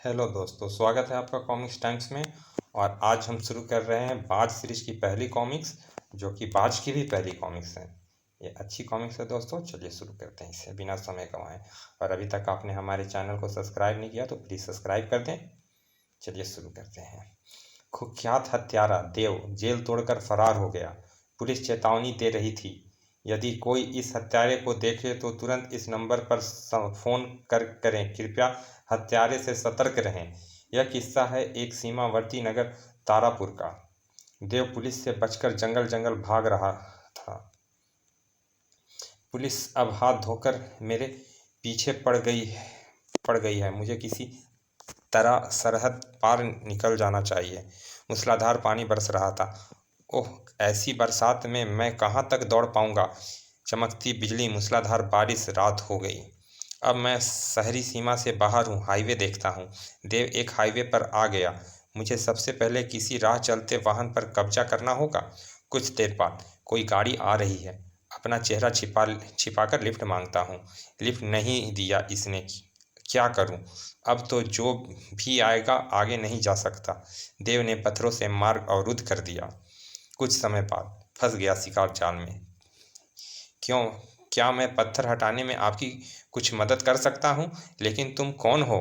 Hello दोस्तों, स्वागत है आपका कॉमिक्स टाइम्स में। और आज हम शुरू कर रहे हैं बाज सीरीज की पहली कॉमिक्स, जो कि बाज की भी पहली कॉमिक्स है। ये अच्छी कॉमिक्स है दोस्तों, चलिए शुरू करते हैं इसे बिना समय गंवाए। और अभी तक आपने हमारे चैनल को सब्सक्राइब नहीं किया तो प्लीज़ सब्सक्राइब कर दें। चलिए शुरू करते हैं। कुख्यात हत्यारा देव जेल तोड़कर फरार हो गया। पुलिस चेतावनी दे रही थी, यदि कोई इस हत्यारे को देखे तो तुरंत इस नंबर पर फ़ोन करें। कृपया हत्यारे से सतर्क रहें। यह किस्सा है एक सीमावर्ती नगर तारापुर का। देव पुलिस से बचकर जंगल जंगल भाग रहा था। पुलिस अब हाथ धोकर मेरे पीछे पड़ गई है। मुझे किसी तरह सरहद पार निकल जाना चाहिए। मूसलाधार पानी बरस रहा था। ओह, ऐसी बरसात में मैं कहाँ तक दौड़ पाऊंगा। चमकती बिजली, मूसलाधार बारिश, रात हो गई। अब मैं शहरी सीमा से बाहर हूँ, हाईवे देखता हूँ। देव एक हाईवे पर आ गया। मुझे सबसे पहले किसी राह चलते वाहन पर कब्जा करना होगा। कुछ देर बाद कोई गाड़ी आ रही है। अपना चेहरा छिपाकर लिफ्ट मांगता हूँ। लिफ्ट नहीं दिया इसने। क्या करूँ? अब तो जो भी आएगा आगे नहीं जा सकता। देव ने पत्थरों से मार्ग अवरुद्ध कर दिया। कुछ समय बाद फंस गया शिकार जाल में। क्यों? क्या मैं पत्थर हटाने में आपकी कुछ मदद कर सकता हूँ? लेकिन तुम कौन हो?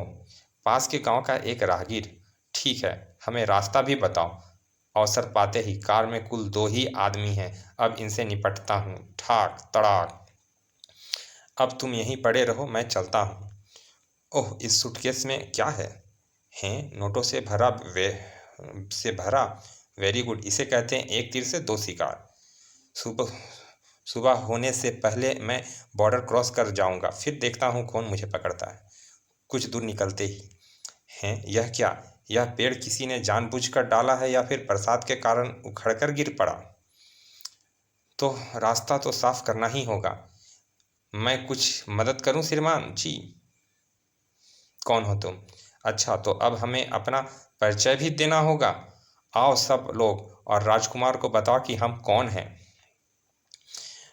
पास के गांव का एक राहगीर। ठीक है, हमें रास्ता भी बताओ। अवसर पाते ही कार में कुल 2 ही आदमी हैं। अब इनसे निपटता हूँ। ठाक तड़ाक। अब तुम यहीं पड़े रहो, मैं चलता हूँ। ओह, इस सूटकेस में क्या है? हैं, नोटों से भरा। वेरी गुड, इसे कहते हैं एक तीर से 2 शिकार। सुबह सुबह होने से पहले मैं बॉर्डर क्रॉस कर जाऊंगा, फिर देखता हूँ कौन मुझे पकड़ता है। कुछ दूर निकलते ही, हैं, यह क्या? यह पेड़ किसी ने जानबूझकर डाला है या फिर बरसात के कारण उखड़कर गिर पड़ा? तो रास्ता तो साफ करना ही होगा। मैं कुछ मदद करूं श्रीमान जी? कौन हो तुम? अच्छा, तो अब हमें अपना परिचय भी देना होगा। आओ सब लोग और राजकुमार को बताओ कि हम कौन हैं।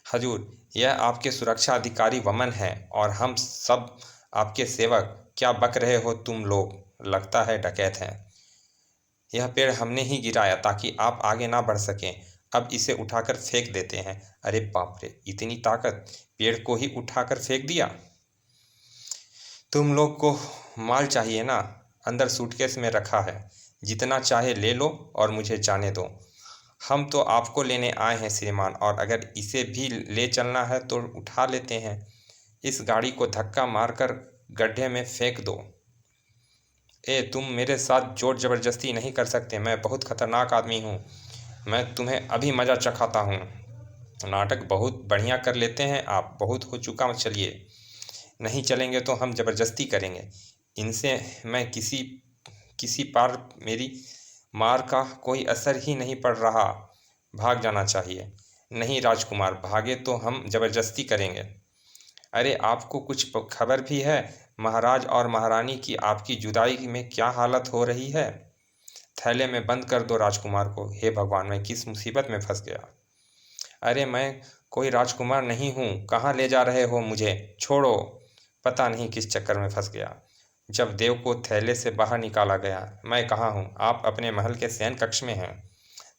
हजूर, यह आपके सुरक्षा अधिकारी वमन हैं और हम सब आपके सेवक। क्या बक रहे हो तुम लोग? लगता है डकैत हैं। यह पेड़ हमने ही गिराया ताकि आप आगे ना बढ़ सकें। अब इसे उठाकर फेंक देते हैं। अरे बाप रे, इतनी ताकत! पेड़ को ही उठाकर फेंक दिया। तुम लोग को माल चाहिए ना? अंदर सूटकेस में रखा है। जितना चाहे ले लो और मुझे जाने दो। हम तो आपको लेने आए हैं श्रीमान, और अगर इसे भी ले चलना है तो उठा लेते हैं। इस गाड़ी को धक्का मारकर गड्ढे में फेंक दो। तुम मेरे साथ जोर जबरदस्ती नहीं कर सकते। मैं बहुत खतरनाक आदमी हूँ। मैं तुम्हें अभी मज़ा चखाता हूँ। नाटक बहुत बढ़िया कर लेते हैं आप। बहुत हो चुका, चलिए। नहीं चलेंगे तो हम जबरदस्ती करेंगे। इनसे मैं किसी किसी पार मेरी मार का कोई असर ही नहीं पड़ रहा। भाग जाना चाहिए। नहीं राजकुमार, भागे तो हम जबरदस्ती करेंगे। अरे, आपको कुछ खबर भी है? महाराज और महारानी की आपकी जुदाई में क्या हालत हो रही है। थैले में बंद कर दो राजकुमार को। हे भगवान, मैं किस मुसीबत में फंस गया। अरे, मैं कोई राजकुमार नहीं हूँ। कहाँ ले जा रहे हो मुझे? छोड़ो। पता नहीं किस चक्कर में फंस गया। जब देव को थैले से बाहर निकाला गया। मैं कहाँ हूँ? आप अपने महल के शयन कक्ष में हैं।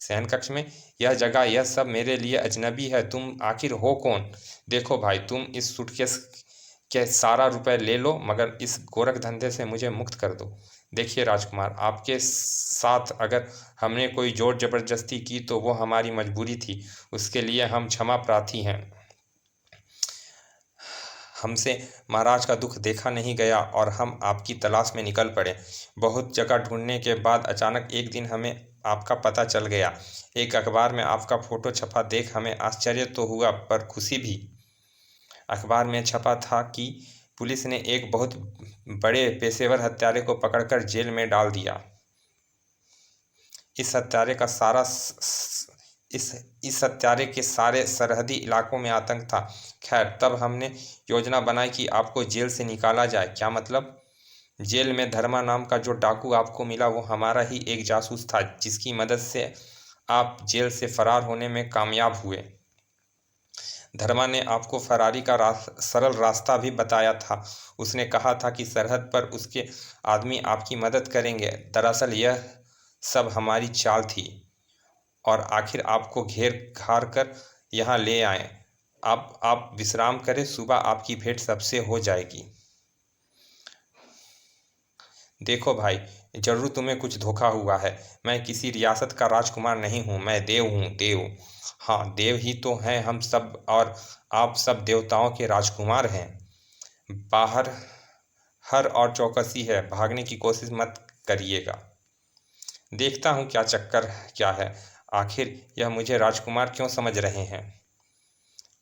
शयन कक्ष में? यह जगह, यह सब मेरे लिए अजनबी है। तुम आखिर हो कौन? देखो भाई, तुम इस सूटकेस के सारा रुपए ले लो, मगर इस गोरख धंधे से मुझे मुक्त कर दो। देखिए राजकुमार, आपके साथ अगर हमने कोई जोर जबरदस्ती की तो वो हमारी मजबूरी थी। उसके लिए हम क्षमा प्रार्थी हैं। हमसे महाराज का दुख देखा नहीं गया और हम आपकी तलाश में निकल पड़े। बहुत जगह ढूंढने के बाद अचानक एक दिन हमें आपका पता चल गया। एक अखबार में आपका फोटो छपा देख हमें आश्चर्य तो हुआ पर खुशी भी। अखबार में छपा था कि पुलिस ने एक बहुत बड़े पेशेवर हत्यारे को पकड़कर जेल में डाल दिया। इस हत्यारे का सारा इस हत्यारे के सारे सरहदी इलाकों में आतंक था। खैर, तब हमने योजना बनाई कि आपको जेल से निकाला जाए। क्या मतलब? जेल में धर्मा नाम का जो डाकू आपको मिला वो हमारा ही एक जासूस था, जिसकी मदद से आप जेल से फरार होने में कामयाब हुए। धर्मा ने आपको फरारी का सरल रास्ता भी बताया था। उसने कहा था कि सरहद पर उसके आदमी आपकी मदद करेंगे। दरअसल यह सब हमारी चाल थी और आखिर आपको घेर घार कर यहाँ ले आए। अब आप विश्राम करें, सुबह आपकी भेंट सबसे हो जाएगी। देखो भाई, जरूर तुम्हें कुछ धोखा हुआ है। मैं किसी रियासत का राजकुमार नहीं हूँ, मैं देव हूँ, देव। हाँ, देव ही तो हैं हम सब, और आप सब देवताओं के राजकुमार हैं। बाहर हर और चौकसी है, भागने की कोशिश मत करिएगा। देखता हूँ क्या चक्कर क्या है। आखिर यह मुझे राजकुमार क्यों समझ रहे हैं?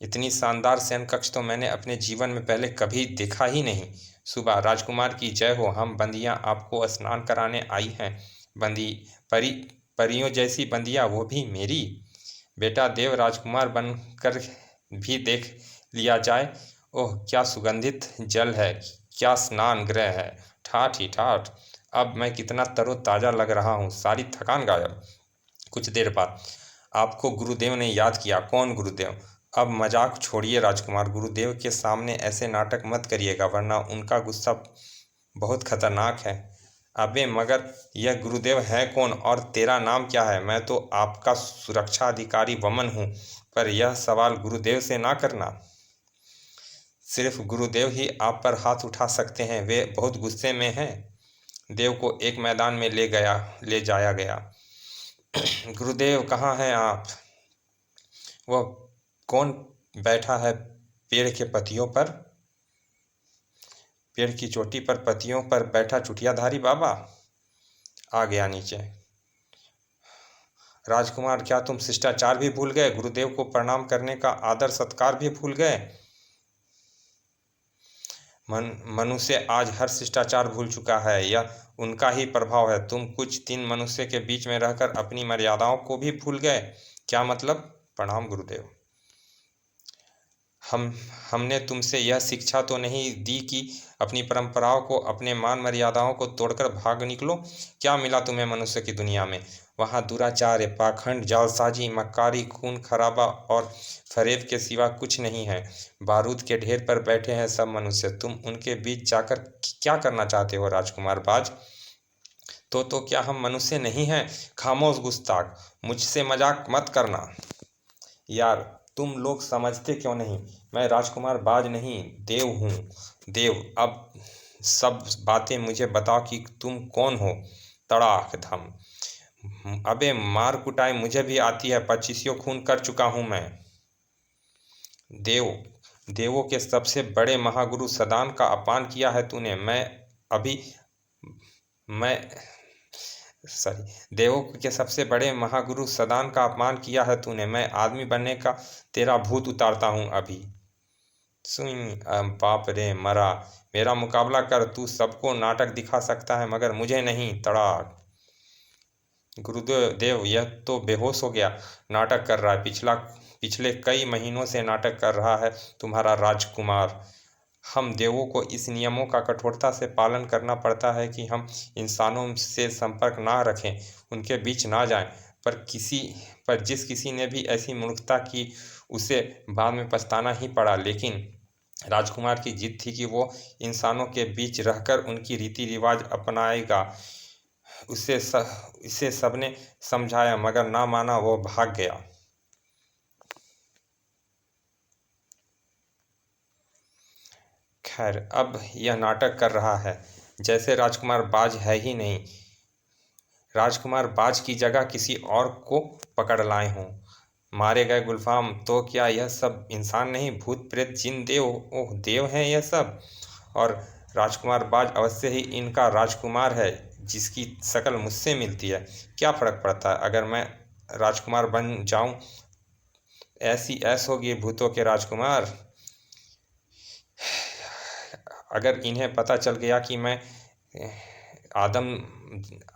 इतनी शानदार सैन कक्ष तो मैंने अपने जीवन में पहले कभी देखा ही नहीं। सुबह राजकुमार की जय हो। हम बंदियां आपको स्नान कराने आई हैं। बंदी परी परियों जैसी बंदियां, वो भी मेरी। बेटा देव राजकुमार बनकर भी देख लिया जाए। ओह, क्या सुगंधित जल है, क्या स्नान गृह है। ठाठ ही ठाठ। अब मैं कितना तरोताजा लग रहा हूँ, सारी थकान गायब। कुछ देर बाद आपको गुरुदेव ने याद किया। कौन गुरुदेव? अब मजाक छोड़िए राजकुमार, गुरुदेव के सामने ऐसे नाटक मत करिएगा, वरना उनका गुस्सा बहुत खतरनाक है। अबे मगर यह गुरुदेव है कौन, और तेरा नाम क्या है? मैं तो आपका सुरक्षा अधिकारी वमन हूँ, पर यह सवाल गुरुदेव से ना करना। सिर्फ गुरुदेव ही आप पर हाथ उठा सकते हैं, वे बहुत गुस्से में हैं। देव को एक मैदान में ले जाया गया। गुरुदेव कहाँ हैं आप? वह कौन बैठा है पेड़ के पत्तियों पर? पेड़ की चोटी पर पत्तियों पर बैठा चुटियाधारी बाबा आ गया नीचे। राजकुमार, क्या तुम शिष्टाचार भी भूल गए? गुरुदेव को प्रणाम करने का आदर सत्कार भी भूल गए? मनुष्य आज हर शिष्टाचार भूल चुका है, यह उनका ही प्रभाव है। तुम कुछ दिन मनुष्य के बीच में रहकर अपनी मर्यादाओं को भी भूल गए। क्या मतलब? प्रणाम गुरुदेव। हमने तुमसे यह शिक्षा तो नहीं दी कि अपनी परंपराओं को, अपने मान मर्यादाओं को तोड़कर भाग निकलो? क्या मिला तुम्हें मनुष्य की दुनिया में? वहाँ दुराचार, पाखंड, जालसाजी, मक्कारी, खून खराबा और फरेब के सिवा कुछ नहीं है। बारूद के ढेर पर बैठे हैं सब मनुष्य। तुम उनके बीच जाकर क्या करना चाहते हो राजकुमार बाज? तो क्या हम मनुष्य नहीं हैं? खामोश गुस्ताख, मुझसे मजाक मत करना। यार, तुम लोग समझते क्यों नहीं? मैं राजकुमार बाज नहीं, देव हूँ, देव। अब सब बातें मुझे बताओ कि तुम कौन हो। तड़ाक धम। अबे मार कुटाई मुझे भी आती है, 25 खून कर चुका हूँ मैं। देव, देवों के सबसे बड़े महागुरु सदान का अपमान किया है तूने। मैं देवों के सबसे बड़े महागुरु सदान का अपमान किया है तूने। मैं आदमी बनने का तेरा भूत उतारता हूँ अभी। सुन, बाप रे मरा। मेरा मुकाबला कर, तू सबको नाटक दिखा सकता है मगर मुझे नहीं। तड़ाक। गुरुदेव देव, यह तो बेहोश हो गया, नाटक कर रहा है। पिछले कई महीनों से नाटक कर रहा है तुम्हारा राजकुमार। हम देवों को इस नियमों का कठोरता से पालन करना पड़ता है कि हम इंसानों से संपर्क ना रखें, उनके बीच ना जाएं। पर जिस किसी ने भी ऐसी मूर्खता की, उसे बाद में पछताना ही पड़ा। लेकिन राजकुमार की जिद थी कि वो इंसानों के बीच रहकर उनकी रीति रिवाज अपनाएगा। इसे सबने समझाया मगर ना माना, वो भाग गया। खैर, अब यह नाटक कर रहा है जैसे राजकुमार बाज है ही नहीं। राजकुमार बाज की जगह किसी और को पकड़ लाए हों। मारे गए गुलफाम, तो क्या यह सब इंसान नहीं, भूत प्रेत जिन देव? ओह, देव हैं यह सब। और राजकुमार बाज अवश्य ही इनका राजकुमार है, जिसकी शक्ल मुझसे मिलती है। क्या फर्क पड़ता है अगर मैं राजकुमार बन जाऊं? ऐसी ऐस होगी भूतों के राजकुमार। अगर इन्हें पता चल गया कि मैं आदम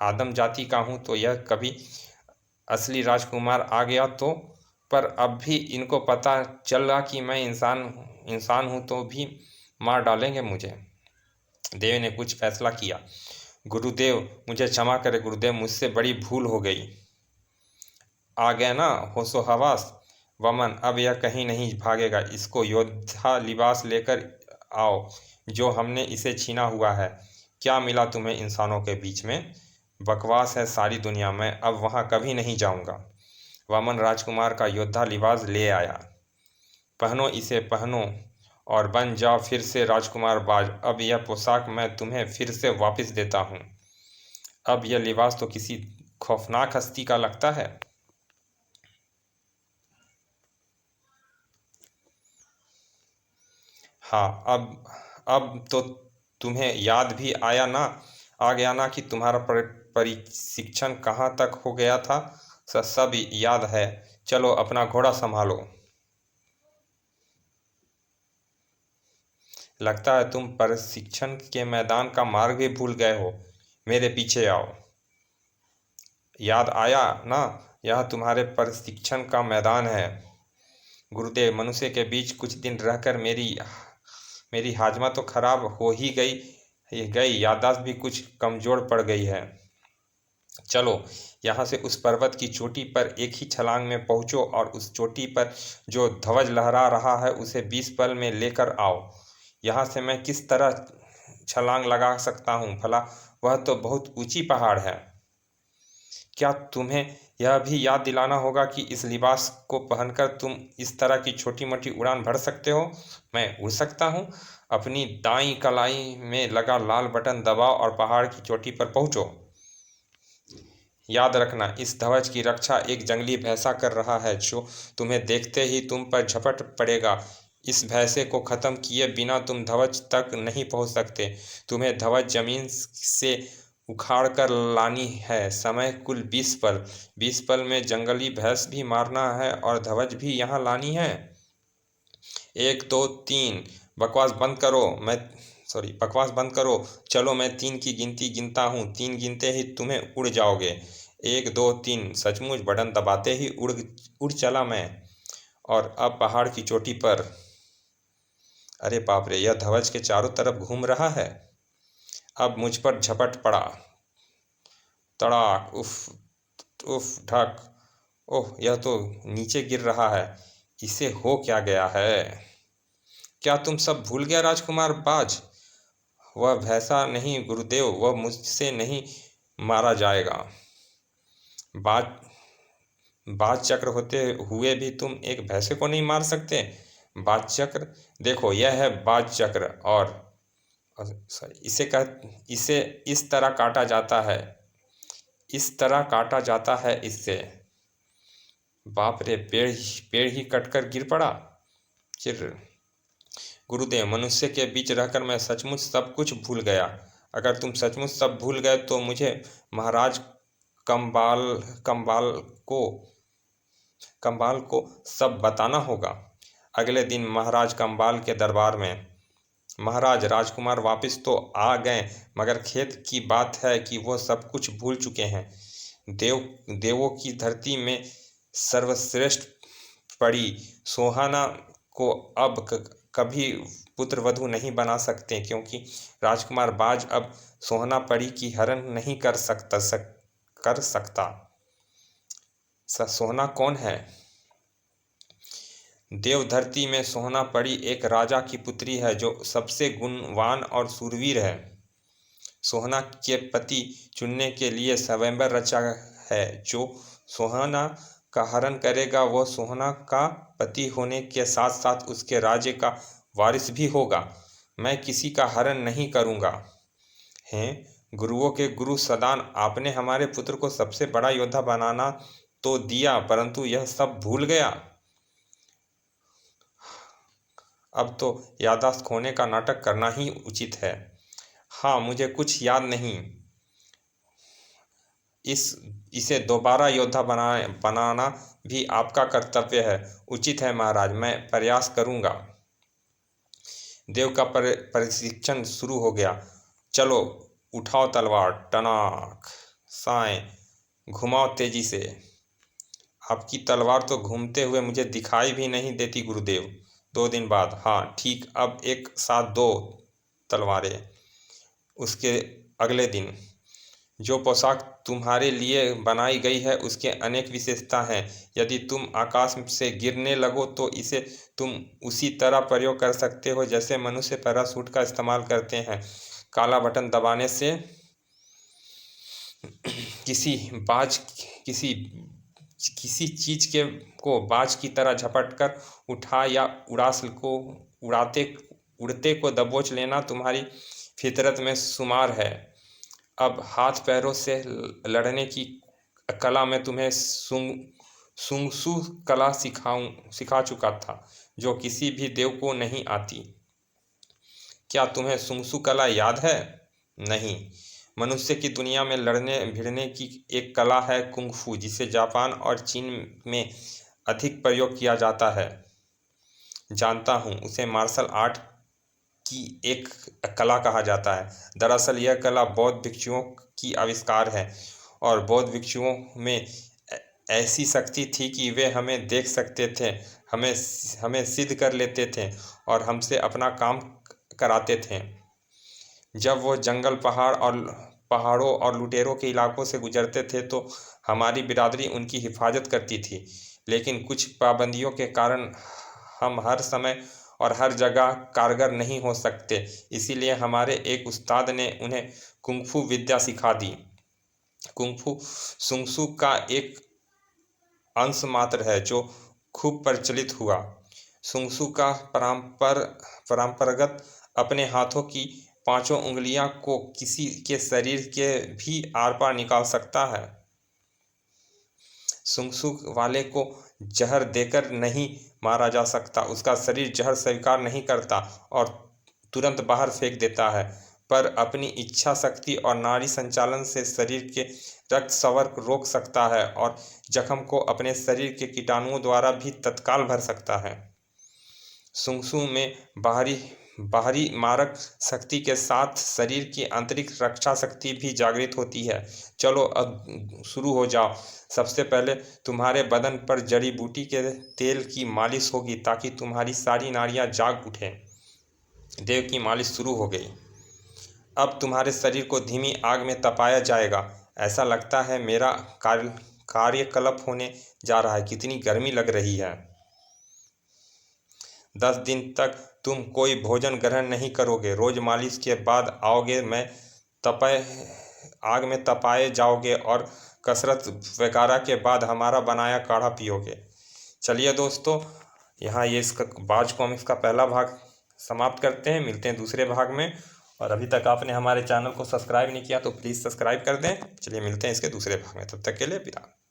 आदम जाति का हूँ, तो यह कभी असली राजकुमार आ गया तो। पर अब भी इनको पता चला कि मैं इंसान हूँ तो भी मार डालेंगे मुझे। देव ने कुछ फैसला किया। गुरुदेव, मुझे क्षमा करें गुरुदेव, मुझसे बड़ी भूल हो गई। आ गया ना होशो हवास? वमन, अब यह कहीं नहीं भागेगा। इसको योद्धा लिबास लेकर आओ जो हमने इसे छीना हुआ है। क्या मिला तुम्हें इंसानों के बीच में? बकवास है सारी दुनिया में, अब वहाँ कभी नहीं जाऊँगा। वामन राजकुमार का योद्धा लिबास ले आया। पहनो इसे, पहनो और बन जाओ फिर से राजकुमार बाज। अब यह पोशाक मैं तुम्हें फिर से वापस देता हूँ। अब यह लिबास तो किसी खौफनाक हस्ती का लगता है। हाँ, अब तो तुम्हें याद भी आ गया ना कि तुम्हारा प्रशिक्षण कहाँ तक हो गया था। सब याद है। चलो अपना घोड़ा संभालो। लगता है तुम प्रशिक्षण के मैदान का मार्ग भी भूल गए हो। मेरे पीछे आओ। याद आया ना, यह तुम्हारे प्रशिक्षण का मैदान है। गुरुदेव, मनुष्य के बीच कुछ दिन रहकर मेरी हाजमा तो खराब हो ही गई, याददाश्त भी कुछ कमजोर पड़ गई है। चलो यहाँ से उस पर्वत की चोटी पर एक ही छलांग में पहुँचो और उस चोटी पर जो ध्वज लहरा रहा है उसे 20 पल में लेकर आओ। यहाँ से मैं किस तरह छलांग लगा सकता हूँ भला? वह तो बहुत ऊंची पहाड़ है। क्या तुम्हें यह भी याद दिलाना होगा कि इस लिबास को पहनकर तुम इस तरह की छोटी मोटी उड़ान भर सकते हो? मैं उड़ सकता हूँ। अपनी दाईं कलाई में लगा लाल बटन दबाओ और पहाड़ की चोटी पर पहुँचो। याद रखना, इस ध्वज की रक्षा एक जंगली भैंसा कर रहा है जो तुम्हें देखते ही तुम पर झपट पड़ेगा। इस भैंसे को खत्म किए बिना तुम ध्वज तक नहीं पहुंच सकते। तुम्हें ध्वज जमीन से उखाड़ कर लानी है। समय कुल 20 पल। 20 पल में जंगली भैंस भी मारना है और ध्वज भी यहाँ लानी है। 1 2 3। बकवास बंद करो। चलो मैं 3 की गिनती गिनता हूँ। 3 गिनते ही तुम्हें उड़ जाओगे। 1 2 3। सचमुच बटन दबाते ही उड़ चला मैं। और अब पहाड़ की चोटी पर। अरे बाप रे, यह ध्वज के चारों तरफ घूम रहा है। अब मुझ पर झपट पड़ा। तड़ाक, उफ उफ, ढक। ओह, यह तो नीचे गिर रहा है। इसे हो क्या गया है? क्या तुम सब भूल गया राजकुमार बाज? वह भैंसा नहीं गुरुदेव, वह मुझसे नहीं मारा जाएगा। बाज बाज चक्र होते हुए भी तुम एक भैंसे को नहीं मार सकते? बाज चक्र? देखो, यह है बाज चक्र और सॉरी, इसे इस तरह काटा जाता है। इस तरह काटा जाता है इससे। बाप रे, पेड़ ही कटकर गिर पड़ा। चिर गुरुदेव, मनुष्य के बीच रहकर मैं सचमुच सब कुछ भूल गया। अगर तुम सचमुच सब भूल गए तो मुझे महाराज कंबाल कंबाल को कंबाल को सब बताना होगा। अगले दिन महाराज कंबाल के दरबार में। महाराज, राजकुमार वापस तो आ गए, मगर खेत की बात है कि वो सब कुछ भूल चुके हैं। देवों की धरती में सर्वश्रेष्ठ परी सोहाना को अब कभी पुत्रवधू नहीं बना सकते, क्योंकि राजकुमार बाज अब सोहना परी की हरण नहीं कर सकता। सोहना कौन है? देव धरती में सोहना परी एक राजा की पुत्री है जो सबसे गुणवान और शूरवीर है। सोहना के पति चुनने के लिए स्वयंवर रचा है। जो सोहना का हरण करेगा वह सोहना का पति होने के साथ साथ उसके राज्य का वारिस भी होगा। मैं किसी का हरण नहीं करूँगा। हैं गुरुओं के गुरु सदान, आपने हमारे पुत्र को सबसे बड़ा योद्धा बनाना तो दिया, परंतु यह सब भूल गया। अब तो याददाश्त खोने का नाटक करना ही उचित है। हाँ, मुझे कुछ याद नहीं। इसे दोबारा योद्धा बनाना भी आपका कर्तव्य है। उचित है महाराज, मैं प्रयास करूँगा। देव का प्रशिक्षण शुरू हो गया। चलो उठाओ तलवार, टनाक साएं, घुमाओ तेजी से। आपकी तलवार तो घूमते हुए मुझे दिखाई भी नहीं देती गुरुदेव। 2 दिन बाद, हाँ ठीक, अब एक साथ 2 तलवारें। उसके अगले दिन जो पोशाक तुम्हारे लिए बनाई गई है उसके अनेक विशेषता हैं। यदि तुम आकाश से गिरने लगो तो इसे तुम उसी तरह प्रयोग कर सकते हो जैसे मनुष्य पैराशूट का इस्तेमाल करते हैं। काला बटन दबाने से किसी बाज किसी किसी चीज के को बाज की तरह झपट कर उठा या उड़ते को दबोच लेना तुम्हारी फितरत में शुमार है। अब हाथ पैरों से लड़ने की कला में तुम्हें सुंगसू कला सिखा चुका था, जो किसी भी देव को नहीं आती। क्या तुम्हें सुंगसू कला याद है? नहीं। मनुष्य की दुनिया में लड़ने भिड़ने की एक कला है कुंग-फू, जिसे जापान और चीन में अधिक प्रयोग किया जाता है। जानता हूँ, उसे मार्शल आर्ट की एक कला कहा जाता है। दरअसल यह कला बौद्ध भिक्षुओं की आविष्कार है, और बौद्ध भिक्षुओं में ऐसी शक्ति थी कि वे हमें देख सकते थे, हमें सिद्ध कर लेते थे और हमसे अपना काम कराते थे। जब वो जंगल पहाड़ों और लुटेरों के इलाकों से गुजरते थे तो हमारी बिरादरी उनकी हिफाजत करती थी, लेकिन कुछ पाबंदियों के कारण हम हर समय और हर जगह कारगर नहीं हो सकते। इसीलिए हमारे एक उस्ताद ने उन्हें कुंग-फू विद्या सिखा दी। कुंग-फू सुंगसू का एक अंश मात्र है जो खूब प्रचलित हुआ। सुंगसू का परंपरागत अपने हाथों की पांचों उंगलियां को किसी के शरीर के भी आर पार निकाल सकता है। सुंगसू वाले को जहर देकर नहीं मारा जा सकता, उसका शरीर जहर स्वीकार नहीं करता और तुरंत बाहर फेंक देता है, पर अपनी इच्छा शक्ति और नाड़ी संचालन से शरीर के रक्त स्राव रोक सकता है और जख्म को अपने शरीर के कीटाणुओं द्वारा भी तत्काल भर सकता है। सुंगसू में बाहरी मारक शक्ति के साथ शरीर की आंतरिक रक्षा शक्ति भी जागृत होती है। चलो अब शुरू हो जाओ। सबसे पहले तुम्हारे बदन पर जड़ी बूटी के तेल की मालिश होगी ताकि तुम्हारी सारी नाड़ियां जाग उठें। देव की मालिश शुरू हो गई। अब तुम्हारे शरीर को धीमी आग में तपाया जाएगा। ऐसा लगता है मेरा कार्यकलाप होने जा रहा है। कितनी गर्मी लग रही है। 10 दिन तक तुम कोई भोजन ग्रहण नहीं करोगे। रोज मालिश के बाद आओगे, आग में तपाए जाओगे और कसरत वगैरह के बाद हमारा बनाया काढ़ा पियोगे। चलिए दोस्तों, यहाँ ये इसका बाज को हम इसका पहला भाग समाप्त करते हैं। मिलते हैं दूसरे भाग में। और अभी तक आपने हमारे चैनल को सब्सक्राइब नहीं किया तो प्लीज़ सब्सक्राइब कर दें। चलिए मिलते हैं इसके दूसरे भाग में। तब तक के लिए विराम।